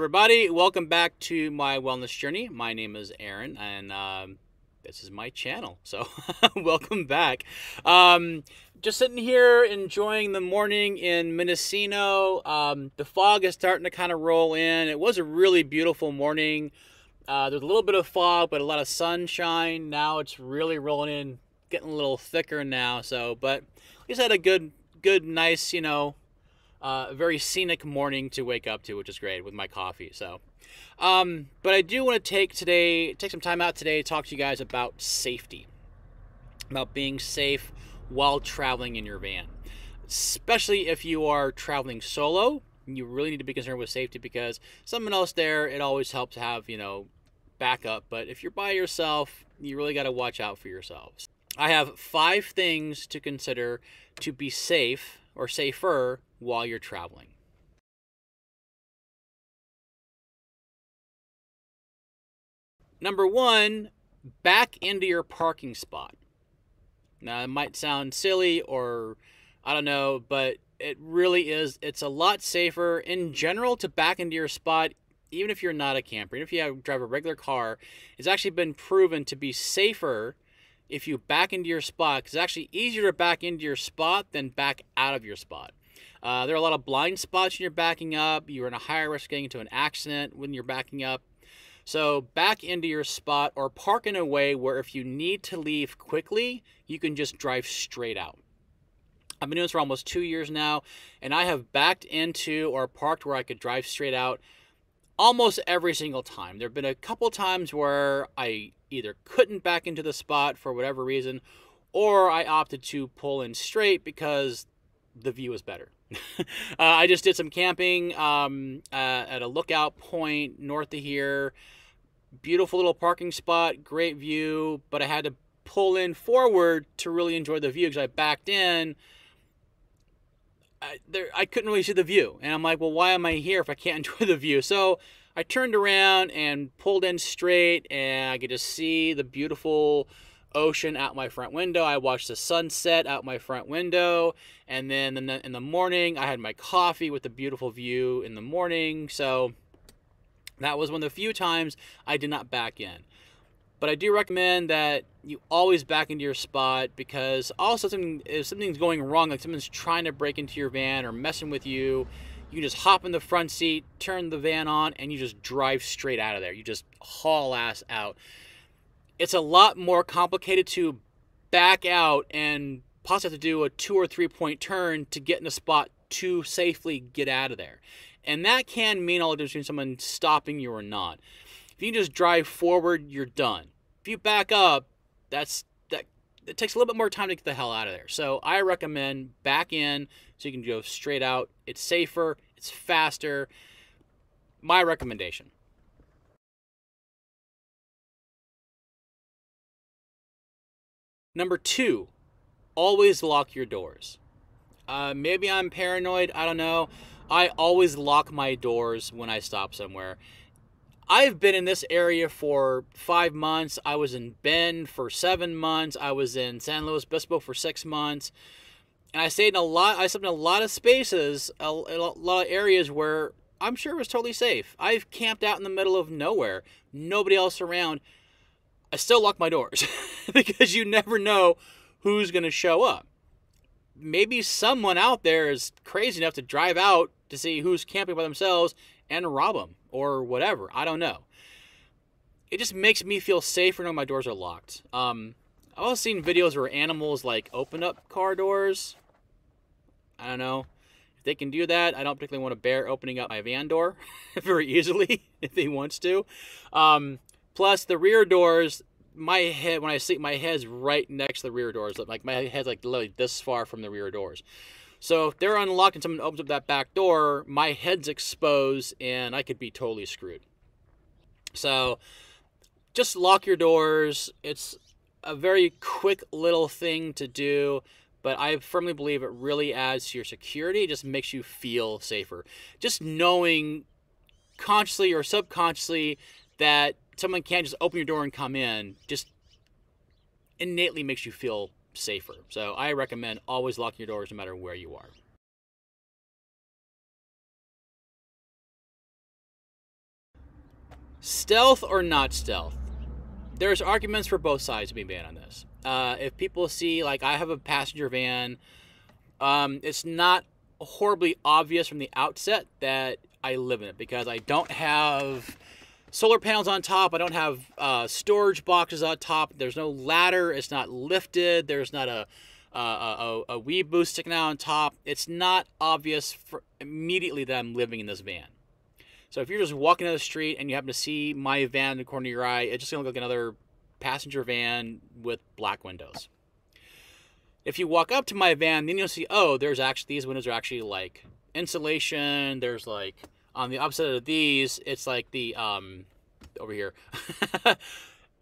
everybody, welcome back to my wellness journey. My name is Aaron, and this is my channel, so welcome back. Just sitting here enjoying the morning in Mendocino. The fog is starting to kind of roll in. It was a really beautiful morning. There's a little bit of fog, but a lot of sunshine. Now it's really rolling in, getting a little thicker now. But we just had a good, nice, very scenic morning to wake up to, which is great with my coffee. But I do want to take some time out today to talk to you guys about safety, about being safe while traveling in your van, especially if you are traveling solo. You really need to be concerned with safety because someone else there, it always helps to have, backup. But if you're by yourself, you really got to watch out for yourselves. I have 5 things to consider to be safe or safer while you're traveling. Number 1, back into your parking spot. Now, it might sound silly or I don't know, but it really is. It's a lot safer in general to back into your spot, even if you're not a camper. Even if you drive a regular car, it's actually been proven to be safer if you back into your spot, because it's actually easier to back into your spot than back out of your spot. There are a lot of blind spots when you're backing up. You're in a higher risk of getting into an accident when you're backing up. So back into your spot or park in a way where if you need to leave quickly, you can just drive straight out. I've been doing this for almost 2 years now, and I have backed into or parked where I could drive straight out almost every single time. There have been a couple times where I either couldn't back into the spot for whatever reason, or I opted to pull in straight because the view is better. I just did some camping at a lookout point north of here. Beautiful little parking spot, great view, but I had to pull in forward to really enjoy the view because I backed in. I couldn't really see the view, and I'm like, well, why am I here if I can't enjoy the view? So I turned around and pulled in straight, and I could just see the beautiful ocean out my front window. I watched the sunset out my front window, and then in the morning I had my coffee with the beautiful view in the morning. So that was one of the few times I did not back in. But I do recommend that you always back into your spot, because also if something's going wrong, like someone's trying to break into your van or messing with you, you can just hop in the front seat, turn the van on, and you just drive straight out of there. You just haul ass out. It's a lot more complicated to back out and possibly have to do a 2 or 3 point turn to get in a spot to safely get out of there. And that can mean all the difference between someone stopping you or not. If you just drive forward, you're done. If you back up, it takes a little bit more time to get the hell out of there. So I recommend back in so you can go straight out. It's safer, it's faster. My recommendation. Number 2, always lock your doors. Maybe I'm paranoid, I don't know. I always lock my doors when I stop somewhere. I've been in this area for 5 months. I was in Bend for 7 months. I was in San Luis Obispo for 6 months. And I slept in a lot of spaces, a lot of areas where I'm sure it was totally safe. I've camped out in the middle of nowhere, nobody else around. I still lock my doors because you never know who's going to show up. Maybe someone out there is crazy enough to drive out to see who's camping by themselves and rob them or whatever. I don't know. It just makes me feel safer knowing my doors are locked. I've also seen videos where animals like open up car doors. I don't know if they can do that. I don't particularly want a bear opening up my van door very easily if he wants to. Plus the rear doors, my head, when I sleep, my head's right next to the rear doors. Like my head's like literally this far from the rear doors. So if they're unlocked and someone opens up that back door, my head's exposed and I could be totally screwed. So just lock your doors. It's a very quick little thing to do, but I firmly believe it really adds to your security. It just makes you feel safer. Just knowing consciously or subconsciously that someone can't just open your door and come in just innately makes you feel safer. So I recommend always locking your doors no matter where you are. Stealth or not stealth? There's arguments for both sides to be made on this. If people see, like, I have a passenger van, it's not horribly obvious from the outset that I live in it because I don't have solar panels on top. I don't have storage boxes on top. There's no ladder. It's not lifted. There's not a weed boost sticking out on top. It's not obvious for immediately that I'm living in this van. So if you're just walking down the street and you happen to see my van in the corner of your eye, it's just going to look like another passenger van with black windows. If you walk up to my van, then you'll see, oh, there's actually, these windows are actually like insulation. There's like, on the opposite of these, it's like the, over here.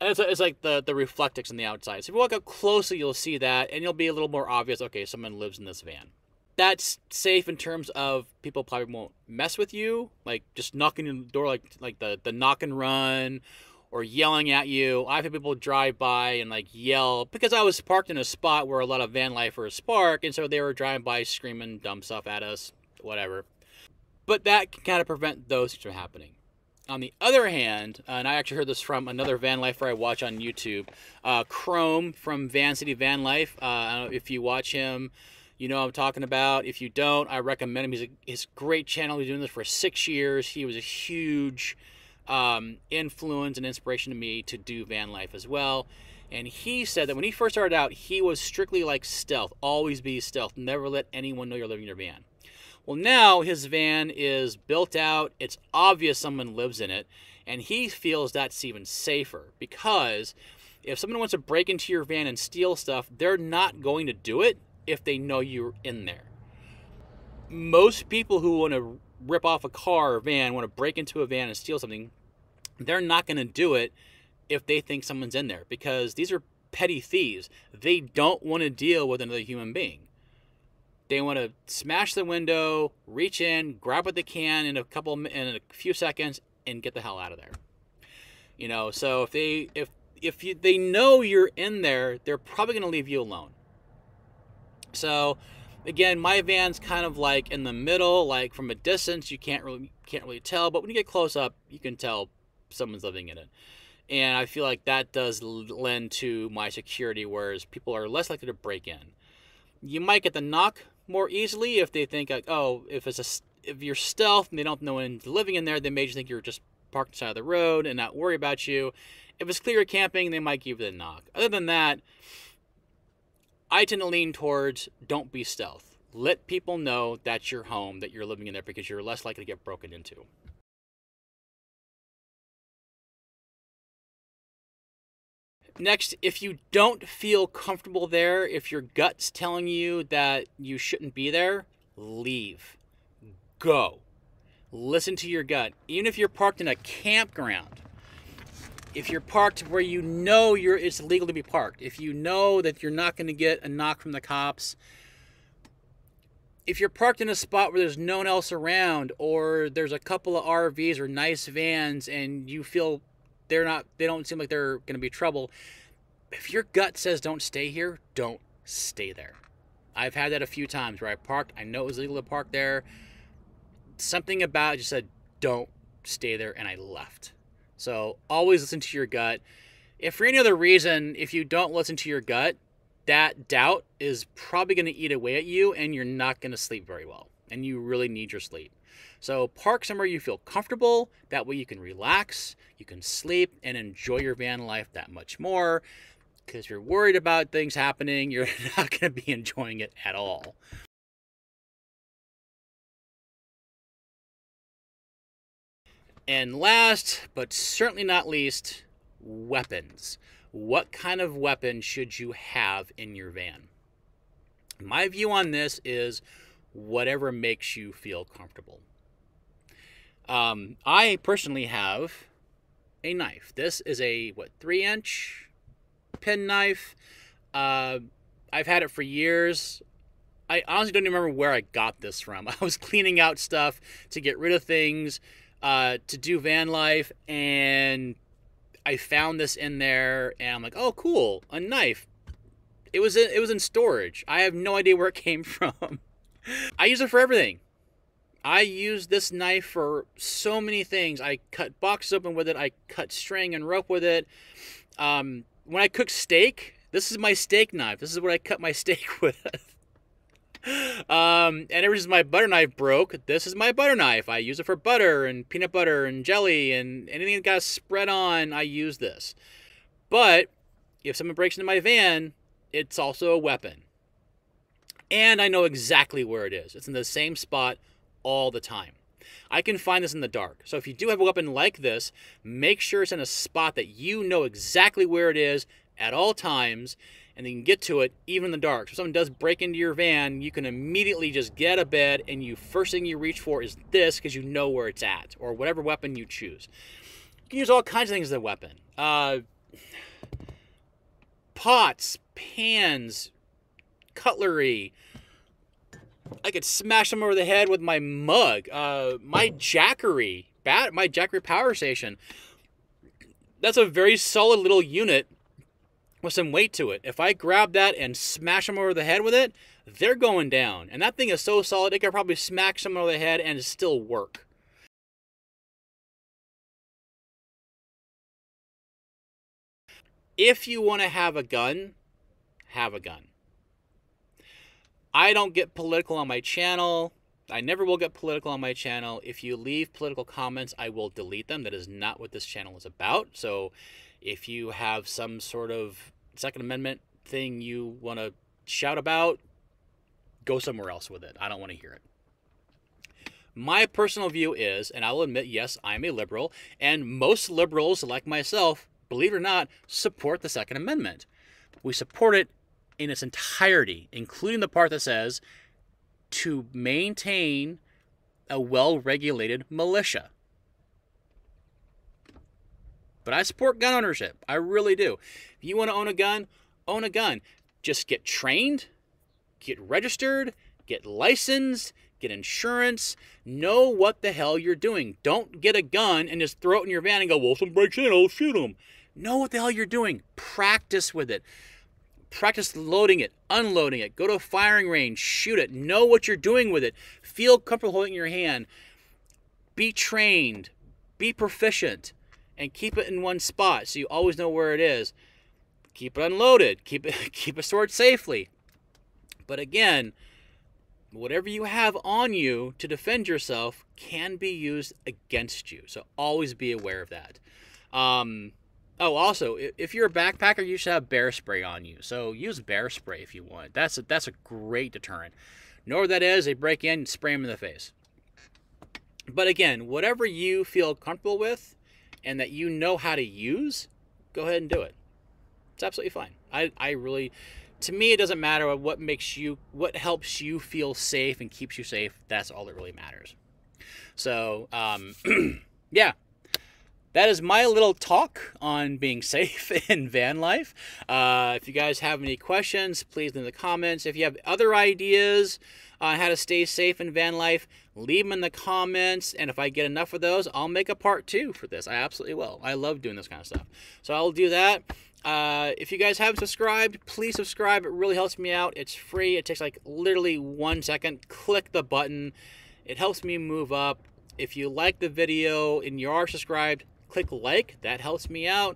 It's like the reflectix on the outside. So if you walk up closely, you'll see that, and you'll be a little more obvious, okay, someone lives in this van. That's safe in terms of people probably won't mess with you, like just knocking on the door, like the knock and run, or yelling at you. I've had people drive by and like yell because I was parked in a spot where a lot of van lifers park, and so they were driving by screaming dumb stuff at us, whatever. But that can kind of prevent those things from happening. On the other hand, and I actually heard this from another van lifer I watch on YouTube, Chrome from Van City Van Life. I don't know if you watch him, you know what I'm talking about. If you don't, I recommend him. He's a great channel. He's doing this for 6 years. He was a huge influence and inspiration to me to do van life as well. And he said that when he first started out, he was strictly like stealth. Always be stealth. Never let anyone know you're living in your van. Well, now his van is built out. It's obvious someone lives in it. And he feels that's even safer because if someone wants to break into your van and steal stuff, they're not going to do it if they know you're in there. Most people who want to rip off a car or van, want to break into a van and steal something, they're not going to do it if they think someone's in there because these are petty thieves. They don't want to deal with another human being. They want to smash the window, reach in, grab what they can in a few seconds, and get the hell out of there. You know, so if they know you're in there, they're probably going to leave you alone. So, again, my van's kind of like in the middle, like from a distance, you can't really tell, but when you get close up, you can tell someone's living in it. And I feel like that does lend to my security, whereas people are less likely to break in. You might get the knock more easily if they think like, oh, if you're stealth and they don't know anyone's living in there, they may just think you're just parked side of the road and not worry about you. If it's clear camping, they might give you the knock. Other than that, I tend to lean towards don't be stealth. Let people know that's your home, that you're living in there, because you're less likely to get broken into. Next, if you don't feel comfortable there, if your gut's telling you that you shouldn't be there, leave. Go. Listen to your gut. Even if you're parked in a campground, if you're parked where you know it's legal to be parked, if you know that you're not going to get a knock from the cops, if you're parked in a spot where there's no one else around, or there's a couple of RVs or nice vans and you feel they don't seem like they're going to be trouble, if your gut says don't stay here, don't stay there. I've had that a few times where I parked, I know it was legal to park there, something about it just said don't stay there, and I left. So always listen to your gut. If for any other reason, if you don't listen to your gut, that doubt is probably going to eat away at you and you're not going to sleep very well. And you really need your sleep. So park somewhere you feel comfortable. That way you can relax, you can sleep, and enjoy your van life that much more. Because if you're worried about things happening, you're not going to be enjoying it at all. And last, but certainly not least, weapons. What kind of weapon should you have in your van? My view on this is whatever makes you feel comfortable. I personally have a knife. This is a 3-inch pen knife. I've had it for years. I honestly don't even remember where I got this from. I was cleaning out stuff to get rid of things, to do van life, and I found this in there, and I'm like, oh, cool, a knife. It was in storage. I have no idea where it came from. I use it for everything. I use this knife for so many things. I cut boxes open with it. I cut string and rope with it. When I cook steak, this is my steak knife. This is what I cut my steak with. And ever since my butter knife broke, this is my butter knife. I use it for butter and peanut butter and jelly and anything that got spread on, I use this. But if someone breaks into my van, it's also a weapon. And I know exactly where it is. It's in the same spot all the time. I can find this in the dark. So if you do have a weapon like this, make sure it's in a spot that you know exactly where it is at all times, and you can get to it even in the dark. So if someone does break into your van, you can immediately just get out of bed, and first thing you reach for is this because you know where it's at, or whatever weapon you choose. You can use all kinds of things as a weapon. Pots, pans, cutlery. I could smash them over the head with my mug. My Jackery power station. That's a very solid little unit with some weight to it. If I grab that and smash them over the head with it, they're going down. And that thing is so solid, it could probably smack someone over the head and still work. If you want to have a gun, have a gun. I don't get political on my channel. I never will get political on my channel. If you leave political comments, I will delete them. That is not what this channel is about. So if you have some sort of Second Amendment thing you want to shout about, go somewhere else with it. I don't want to hear it. My personal view is, and I'll admit, yes, I'm a liberal, and most liberals, like myself, believe it or not, support the Second Amendment. We support it in its entirety, including the part that says to maintain a well-regulated militia. But I support gun ownership. I really do. If you want to own a gun, own a gun. Just get trained, get registered, get licensed, get insurance, know what the hell you're doing. Don't get a gun and just throw it in your van and go, well, someone breaks in, I'll shoot them. Know what the hell you're doing. Practice with it. Practice loading it, unloading it. Go to a firing range, shoot it. Know what you're doing with it. Feel comfortable holding it in your hand. Be trained. Be proficient. And keep it in one spot so you always know where it is. Keep it unloaded. Keep it stored safely. But again, whatever you have on you to defend yourself can be used against you. So always be aware of that. Oh, also, if you're a backpacker, you should have bear spray on you. So use bear spray if you want. That's a great deterrent. Know what that is? They break in and spray them in the face. But again, whatever you feel comfortable with and that you know how to use, go ahead and do it. It's absolutely fine. I really, to me, it doesn't matter what helps you feel safe and keeps you safe. That's all that really matters. So, yeah. That is my little talk on being safe in van life. If you guys have any questions, please leave in the comments. If you have other ideas on how to stay safe in van life, leave them in the comments. And if I get enough of those, I'll make a part 2 for this. I absolutely will. I love doing this kind of stuff. So I'll do that. If you guys haven't subscribed, please subscribe. It really helps me out. It's free. It takes like literally 1 second. Click the button. It helps me move up. If you like the video and you are subscribed, click like. That helps me out.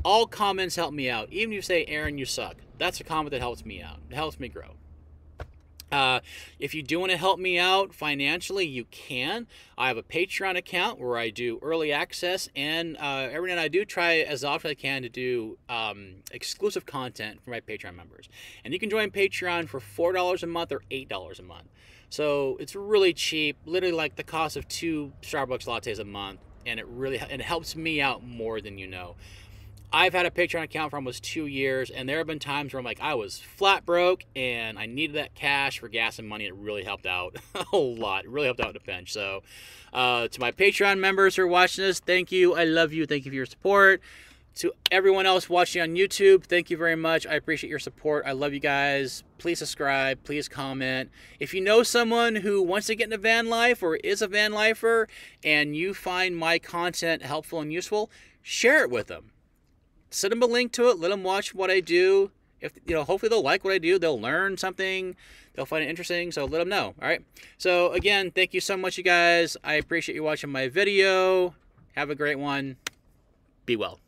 All comments help me out. Even if you say, Aaron, you suck. That's a comment that helps me out. It helps me grow. If you do want to help me out financially, you can. I have a Patreon account where I do early access, and every night I do try as often as I can to do exclusive content for my Patreon members. And you can join Patreon for $4 a month or $8 a month. So it's really cheap, literally like the cost of 2 Starbucks lattes a month, and it helps me out more than you know. I've had a Patreon account for almost 2 years, and there have been times where I'm like, I was flat broke, and I needed that cash for gas and money. It really helped out a lot. It really helped out in a pinch. So, to my Patreon members who are watching this, thank you. I love you. Thank you for your support. To everyone else watching on YouTube, thank you very much. I appreciate your support. I love you guys. Please subscribe. Please comment. If you know someone who wants to get into van life or is a van lifer, and you find my content helpful and useful, share it with them. Send them a link to it. Let them watch what I do. if hopefully they'll like what I do. They'll learn something. They'll find it interesting. So let them know. All right. So again, thank you so much, you guys. I appreciate you watching my video. Have a great one. Be well.